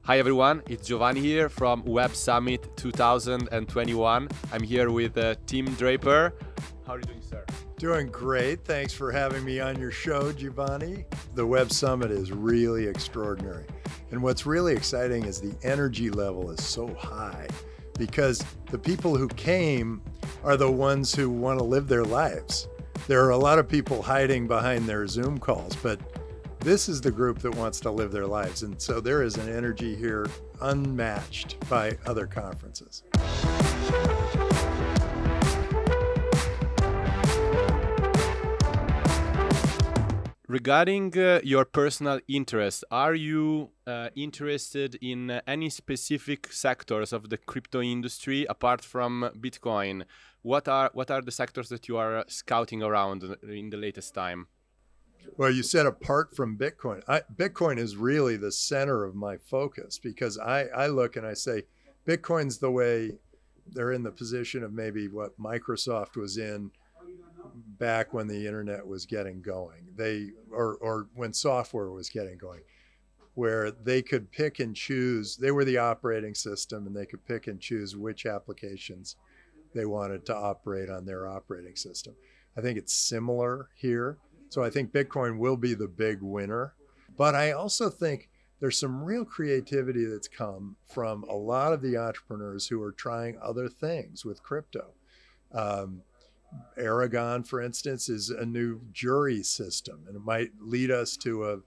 Hi everyone, it's Giovanni here from Web Summit 2021. I'm here with Team Draper. How are you doing, sir? Doing great. Thanks for having me on your show, Giovanni. The Web Summit is really extraordinary. And what's really exciting is the energy level is so high because the people who came are the ones who want to live their lives. There are a lot of people hiding behind their Zoom calls, but this is the group that wants to live their lives. And so there is an energy here unmatched by other conferences. Regarding your personal interest, are you interested in any specific sectors of the crypto industry apart from Bitcoin? What are the sectors that you are scouting around in the latest time? Well, you said apart from Bitcoin. Bitcoin is really the center of my focus because I look and I say, Bitcoin's the way they're in the position of maybe what Microsoft was in back when the internet was getting going, or when software was getting going, where they could pick and choose. They were the operating system and they could pick and choose which applications they wanted to operate on their operating system. I think it's similar here. So I think Bitcoin will be the big winner. But I also think there's some real creativity that's come from a lot of the entrepreneurs who are trying other things with crypto. Aragon, for instance, is a new jury system, and it might lead us to a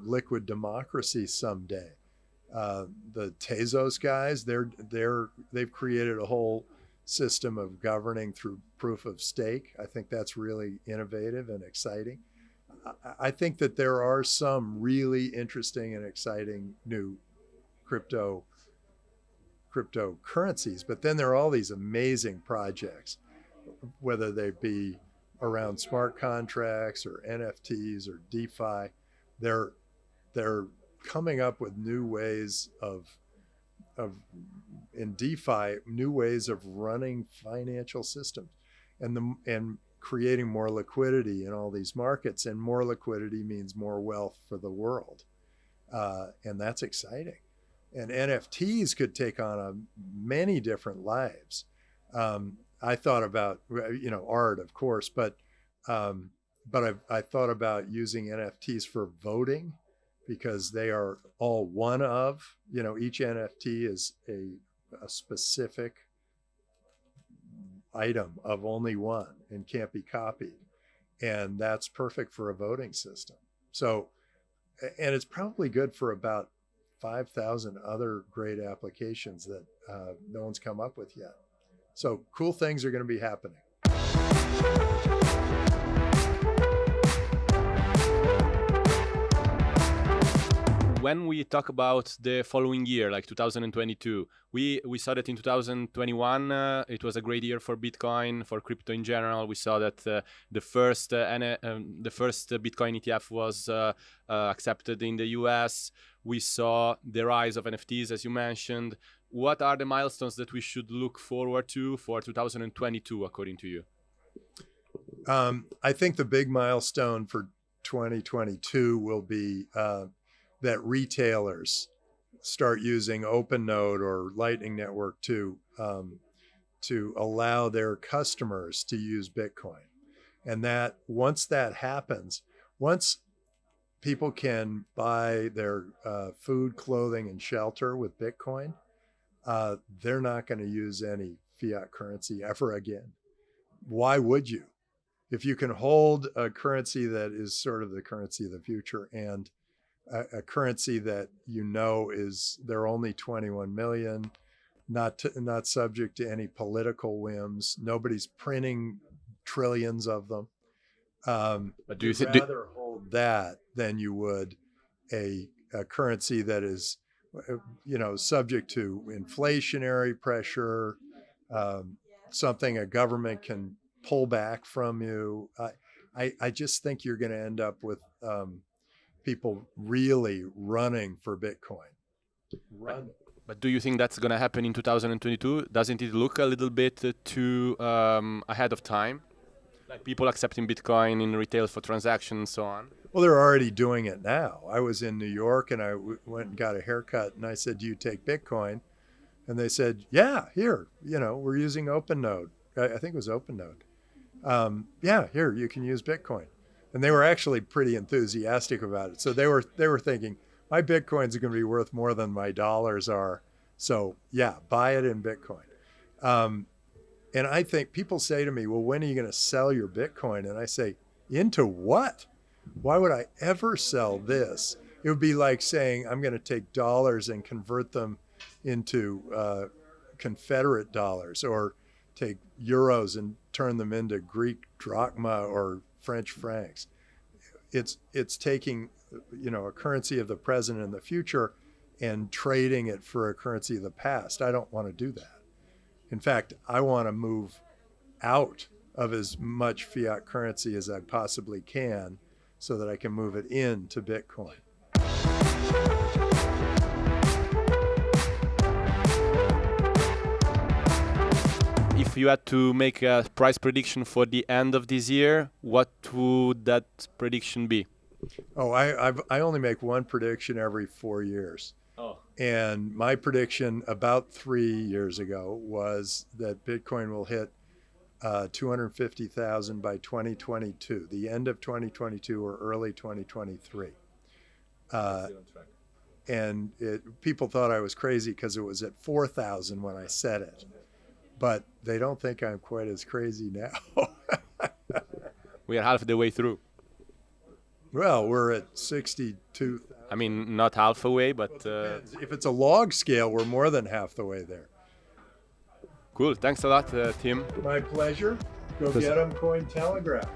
liquid democracy someday. The Tezos guys, they've created a whole system of governing through proof of stake. I think that's really innovative and exciting. I think that there are some really interesting and exciting new cryptocurrencies, but then there are all these amazing projects, whether they be around smart contracts or NFTs or DeFi. They're coming up with new ways in DeFi, new ways of running financial systems and creating more liquidity in all these markets. And more liquidity means more wealth for the world. And that's exciting. And NFTs could take on many different lives. I thought about, art, of course, but I thought about using NFTs for voting because they are all one of, each NFT is a specific item of only one and can't be copied. And that's perfect for a voting system. So, and it's probably good for about 5,000 other great applications that no one's come up with yet. So cool things are going to be happening. When we talk about the following year, like 2022, we saw that in 2021 it was a great year for Bitcoin, for crypto in general. We saw that the first Bitcoin ETF was accepted in the US. We saw the rise of NFTs, as you mentioned. What are the milestones that we should look forward to for 2022, according to you? I think the big milestone for 2022 will be that retailers start using OpenNode or Lightning Network to allow their customers to use Bitcoin. And that once that happens, once people can buy their food, clothing, and shelter with Bitcoin, they're not going to use any fiat currency ever again. Why would you? If you can hold a currency that is sort of the currency of the future and a currency that is, there are only 21 million, not subject to any political whims. Nobody's printing trillions of them. But do you rather hold that than you would a currency that is, subject to inflationary pressure, something a government can pull back from you. I just think you're going to end up with people really running for Bitcoin. But do you think that's going to happen in 2022? Doesn't it look a little bit too ahead of time? Like people accepting Bitcoin in retail for transactions and so on? Well, they're already doing it now. I was in New York and I went and got a haircut and I said, "Do you take Bitcoin?" And they said, "Yeah, here, we're using OpenNode." I think it was OpenNode. Yeah, here, you can use Bitcoin. And they were actually pretty enthusiastic about it. So they were thinking, my Bitcoins are going to be worth more than my dollars are. So yeah, buy it in Bitcoin. And I think people say to me, "Well, when are you going to sell your Bitcoin?" And I say, "Into what? Why would I ever sell this?" It would be like saying, "I'm going to take dollars and convert them into Confederate dollars, or take euros and turn them into Greek drachma or French francs." It's taking, a currency of the present and the future and trading it for a currency of the past. I don't want to do that. In fact, I want to move out of as much fiat currency as I possibly can so that I can move it into Bitcoin. If you had to make a price prediction for the end of this year, what would that prediction be? Oh, I only make one prediction every 4 years. Oh. And my prediction about 3 years ago was that Bitcoin will hit 250,000 by 2022, the end of 2022 or early 2023. And people thought I was crazy because it was at 4,000 when I said it. But they don't think I'm quite as crazy now. We are half the way through. Well, we're at 62. I mean, not half away, but... If it's a log scale, we're more than half the way there. Cool. Thanks a lot, Tim. My pleasure. Go get them, Cointelegraph.